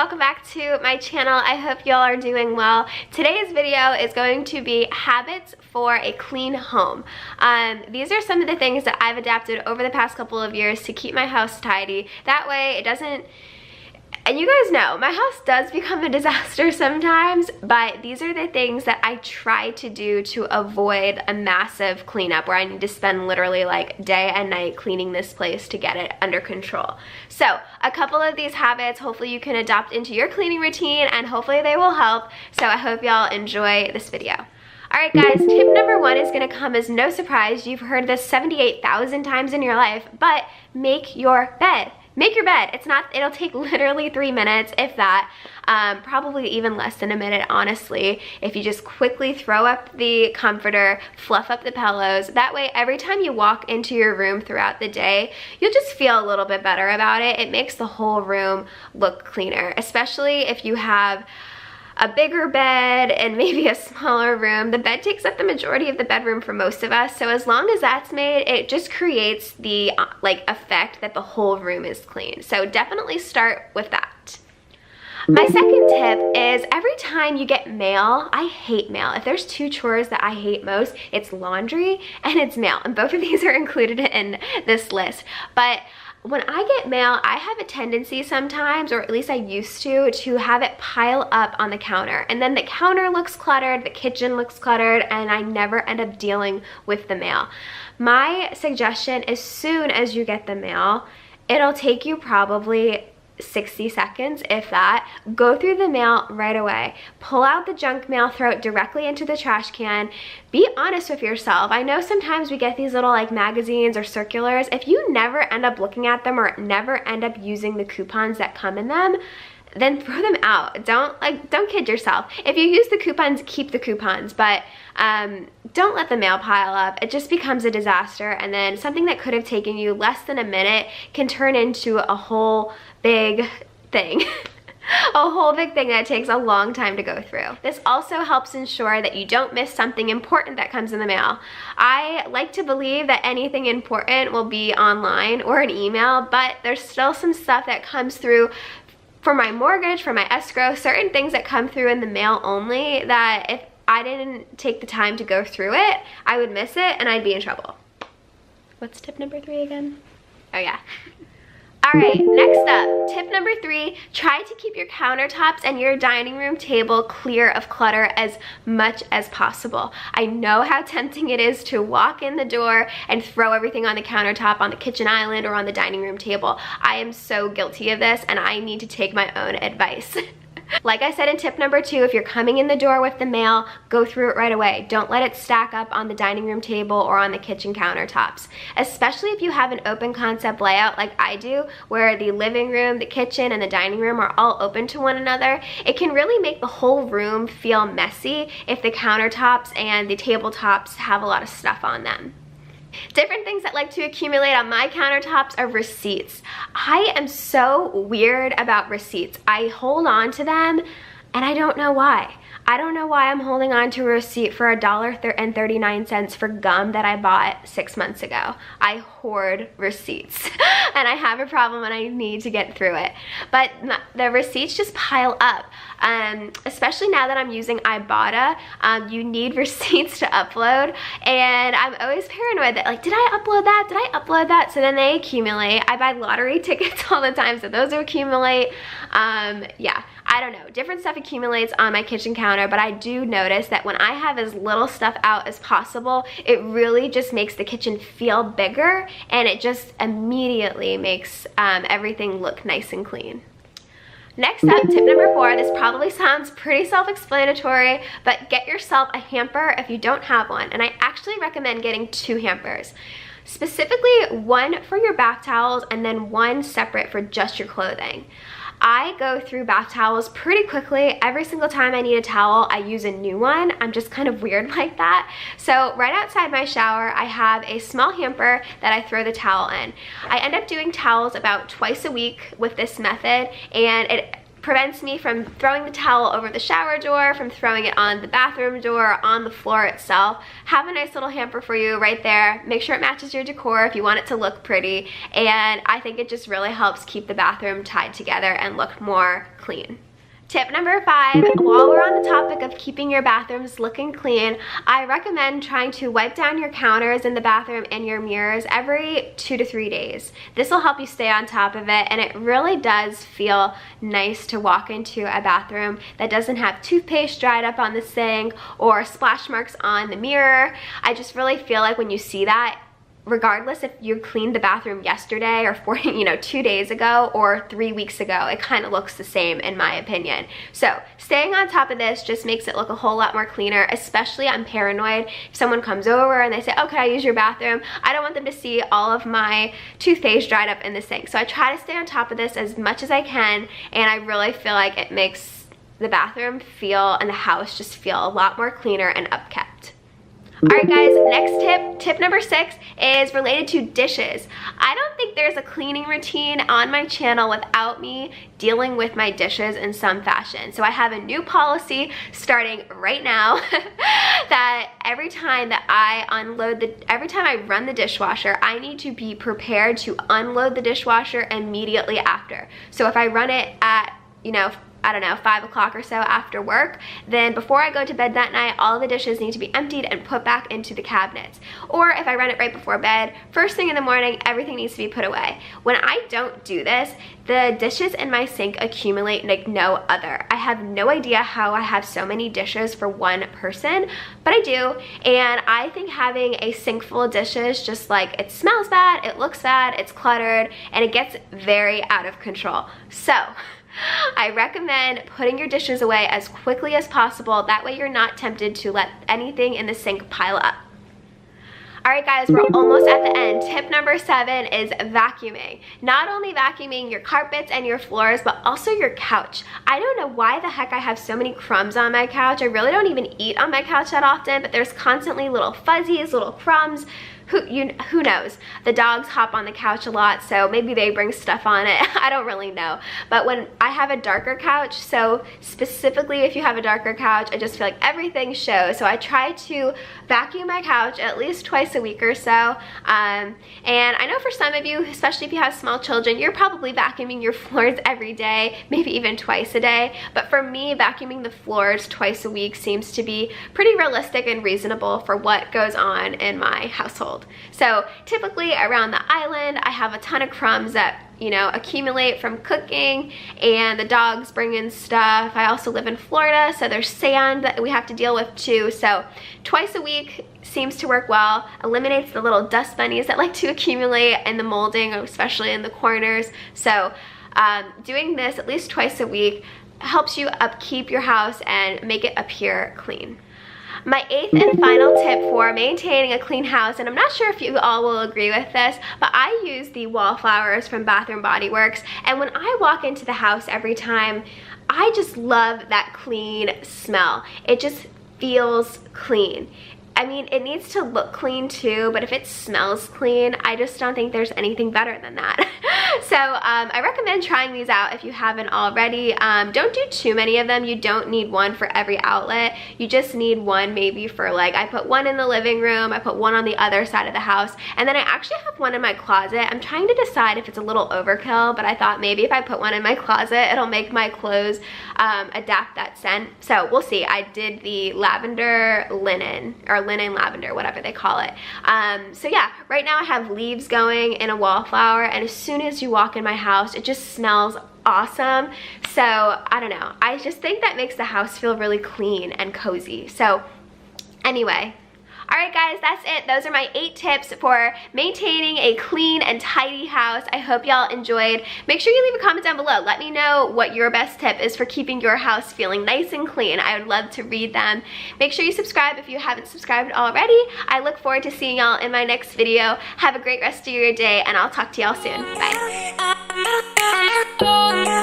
welcome back to my channel. I hope y'all are doing well. Today's video is going to be habits for a clean home. These are some of the things that I've adapted over the past couple of years to keep my house tidy. That way it doesn't, and you guys know, my house does become a disaster sometimes, but these are the things that I try to do to avoid a massive cleanup where I need to spend literally like day and night cleaning this place to get it under control. So a couple of these habits, hopefully you can adopt into your cleaning routine and hopefully they will help. So I hope y'all enjoy this video. Alright guys, tip number one is going to come as no surprise. You've heard this 78,000 times in your life, but make your bed. Make your bed. It'll take literally 3 minutes, if that. Probably even less than a minute, honestly, if you just quickly throw up the comforter, fluff up the pillows. That way, every time you walk into your room throughout the day, you'll just feel a little bit better about it. It makes the whole room look cleaner, especially if you have a bigger bed and maybe a smaller room. The bed takes up the majority of the bedroom for most of us, so as long as that's made, it just creates the effect that the whole room is clean. So definitely start with that. My second tip is every time you get mail, I hate mail. If there's two chores that I hate most, it's laundry and it's mail, and both of these are included in this list. But when I get mail, I have a tendency sometimes, or at least I used to have it pile up on the counter. And then the counter looks cluttered, the kitchen looks cluttered, and I never end up dealing with the mail. My suggestion, as soon as you get the mail, it'll take you probably 60 seconds, if that. Go through the mail right away. Pull out the junk mail, throw it directly into the trash can. Be honest with yourself. I know sometimes we get these little magazines or circulars. If you never end up looking at them or never end up using the coupons that come in them, then throw them out. Don't kid yourself. If you use the coupons, keep the coupons, but don't let the mail pile up. It just becomes a disaster, and then something that could have taken you less than a minute can turn into a whole big thing. A whole big thing that takes a long time to go through. This also helps ensure that you don't miss something important that comes in the mail. I like to believe that anything important will be online or an email, but there's still some stuff that comes through for my mortgage, for my escrow, certain things that come through in the mail only that if I didn't take the time to go through it, I would miss it and I'd be in trouble. What's tip number 3 again? Oh yeah. Alright, next up, tip number 3, try to keep your countertops and your dining room table clear of clutter as much as possible. I know how tempting it is to walk in the door and throw everything on the countertop, on the kitchen island, or on the dining room table. I am so guilty of this, and I need to take my own advice. Like I said in tip number 2, if you're coming in the door with the mail, go through it right away. Don't let it stack up on the dining room table or on the kitchen countertops. Especially if you have an open concept layout like I do, where the living room, the kitchen, and the dining room are all open to one another. It can really make the whole room feel messy if the countertops and the tabletops have a lot of stuff on them. Different things that like to accumulate on my countertops are receipts. I am so weird about receipts. I hold on to them and I don't know why. I don't know why I'm holding on to a receipt for $1.39 for gum that I bought 6 months ago. I hoard receipts and I have a problem and I need to get through it. But the receipts just pile up. Especially now that I'm using Ibotta, you need receipts to upload, and I'm always paranoid that did I upload that? Did I upload that? So then they accumulate. I buy lottery tickets all the time, so those accumulate. Yeah, I don't know. Different stuff accumulates on my kitchen counter, but I do notice that when I have as little stuff out as possible, it really just makes the kitchen feel bigger, and it just immediately makes everything look nice and clean. Next up, tip number 4, this probably sounds pretty self-explanatory, but get yourself a hamper if you don't have one, and I actually recommend getting 2 hampers. Specifically, one for your bath towels and then one separate for just your clothing. I go through bath towels pretty quickly. Every single time I need a towel, I use a new one. I'm just kind of weird like that. So right outside my shower, I have a small hamper that I throw the towel in. I end up doing towels about twice a week with this method, and it prevents me from throwing the towel over the shower door, from throwing it on the bathroom door, on the floor itself. Have a nice little hamper for you right there. Make sure it matches your decor if you want it to look pretty, and I think it just really helps keep the bathroom tied together and look more clean. Tip number 5, while we're on the topic of keeping your bathrooms looking clean, I recommend trying to wipe down your counters in the bathroom and your mirrors every 2 to 3 days. This will help you stay on top of it, and it really does feel nice to walk into a bathroom that doesn't have toothpaste dried up on the sink or splash marks on the mirror. I just really feel like when you see that, regardless if you cleaned the bathroom yesterday or 2 days ago or 3 weeks ago, it kind of looks the same in my opinion. So staying on top of this just makes it look a whole lot more cleaner, especially I'm paranoid. If someone comes over and they say, oh, can I use your bathroom? I don't want them to see all of my toothpaste dried up in the sink. So I try to stay on top of this as much as I can, and I really feel like it makes the bathroom feel and the house just feel a lot more cleaner and upkept. Alright guys, next tip number 6 is related to dishes. I don't think there's a cleaning routine on my channel without me dealing with my dishes in some fashion. So I have a new policy starting right now that every time I run the dishwasher, I need to be prepared to unload the dishwasher immediately after. So if I run it at, I don't know, 5 o'clock or so after work, then before I go to bed that night, all the dishes need to be emptied and put back into the cabinets. Or if I run it right before bed, first thing in the morning, everything needs to be put away. When I don't do this, the dishes in my sink accumulate like no other. I have no idea how I have so many dishes for one person, but I do. And I think having a sink full of dishes, just like, it smells bad, it looks bad, it's cluttered, and it gets very out of control. So I recommend putting your dishes away as quickly as possible. That way you're not tempted to let anything in the sink pile up. Alright guys, we're almost at the end. Tip number 7 is vacuuming. Not only vacuuming your carpets and your floors, but also your couch. I don't know why the heck I have so many crumbs on my couch. I really don't even eat on my couch that often, but there's constantly little fuzzies, little crumbs. Who knows? The dogs hop on the couch a lot, so maybe they bring stuff on it. I don't really know. But when I have a darker couch, so specifically if you have a darker couch, I just feel like everything shows. So I try to vacuum my couch at least twice a week or so. And I know for some of you, especially if you have small children, you're probably vacuuming your floors every day, maybe even twice a day. But for me, vacuuming the floors twice a week seems to be pretty realistic and reasonable for what goes on in my household. So typically around the island, I have a ton of crumbs that accumulate from cooking, and the dogs bring in stuff. I also live in Florida, so there's sand that we have to deal with too. So twice a week seems to work well. Eliminates the little dust bunnies that like to accumulate in the molding, especially in the corners. So doing this at least twice a week helps you upkeep your house and make it appear clean. My 8th and final tip for maintaining a clean house, and I'm not sure if you all will agree with this, but I use the Wallflowers from Bath & Body Works, and when I walk into the house every time, I just love that clean smell. It just feels clean. I mean, it needs to look clean too, but if it smells clean, I just don't think there's anything better than that. So I recommend trying these out if you haven't already. Don't do too many of them. You don't need one for every outlet. You just need one maybe for, like, I put one in the living room, I put one on the other side of the house, and then I actually have one in my closet. I'm trying to decide if it's a little overkill, but I thought maybe if I put one in my closet, it'll make my clothes adapt that scent. So we'll see. I did the lavender linen, or linen lavender, whatever they call it. So yeah, right now I have leaves going in a wallflower, and as soon as you walk in my house, it just smells awesome. So I don't know, I just think that makes the house feel really clean and cozy. So anyway, alright guys, that's it. Those are my 8 tips for maintaining a clean and tidy house. I hope y'all enjoyed. Make sure you leave a comment down below. Let me know what your best tip is for keeping your house feeling nice and clean. I would love to read them. Make sure you subscribe if you haven't subscribed already. I look forward to seeing y'all in my next video. Have a great rest of your day, and I'll talk to y'all soon. Bye.